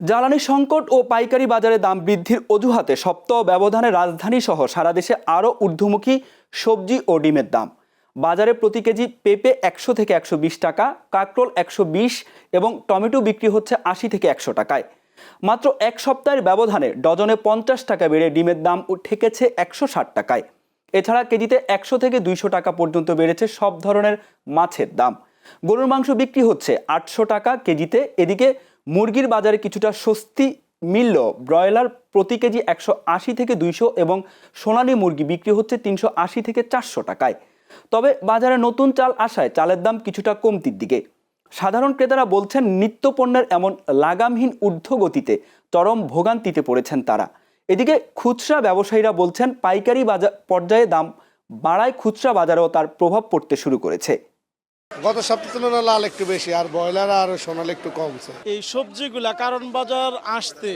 জ্বালানি সংকট ও পাইকারি বাজারে দাম বৃদ্ধির অজুহাতে সপ্তাহ ব্যবধানে রাজধানী সহ সারা দেশে আরও ঊর্ধ্বমুখী সবজি ও ডিমের দাম। বাজারে প্রতি কেজি পেঁপে 100 থেকে 120 টাকা, কাঁকরোল 120 এবং টমেটো বিক্রি হচ্ছে 80 থেকে 100 টাকায়। মাত্র এক সপ্তাহের ব্যবধানে ডজনে 50 টাকা বেড়ে ডিমের দাম ঠেকেছে 160 টাকায়। এছাড়া কেজিতে 100 থেকে 200 টাকা পর্যন্ত বেড়েছে সব ধরনের মাছের দাম। গরুর মাংস বিক্রি হচ্ছে 800 টাকা কেজিতে। এদিকে মুরগির বাজারে কিছুটা স্বস্তি মিলল। ব্রয়লার প্রতি কেজি 180 থেকে 200 এবং সোনালী মুরগি বিক্রি হচ্ছে 380 থেকে 400 টাকায়। তবে বাজারে নতুন চাল আসায় চালের দাম কিছুটা কমতির দিকে। সাধারণ ক্রেতারা বলছেন, নিত্য পণ্যের এমন লাগামহীন ঊর্ধ্বগতিতে চরম ভোগান্তিতে পড়েছেন তারা। এদিকে খুচরা ব্যবসায়ীরা বলছেন, পাইকারি বাজার পর্যায়ে দাম বাড়ায় খুচরা বাজারেও তার প্রভাব পড়তে শুরু করেছে। গত সপ্তাহের তুলনায় লাল একটু বেশি, আর ব্রয়লার আর সোনালী একটু কমছে। এই সবজিগুলা কারণ বাজার আসতে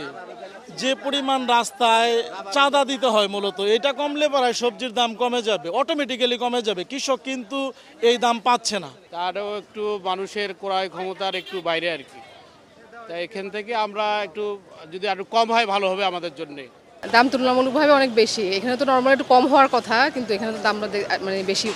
যে পরিমাণ রাস্তায় চাঁদা দিতে হয়, মূলত এটা কমলে পরে সবজির দাম কমে যাবে, অটোমেটিক্যালি কমে যাবে। কৃষক কিন্তু এই দাম পাচ্ছে না। তারও একটু মানুষের ক্রয় ক্ষমতার একটু বাইরে আর কি। তাই এখান থেকে আমরা একটু যদি আরো কম হয় ভালো হবে আমাদের জন্য। দাম তুলনামূলকভাবে অনেক বেশি। এখানে তো নর্মালি একটু কম হওয়ার কথা, কিন্তু এখানে তো দামটা মানে বেশি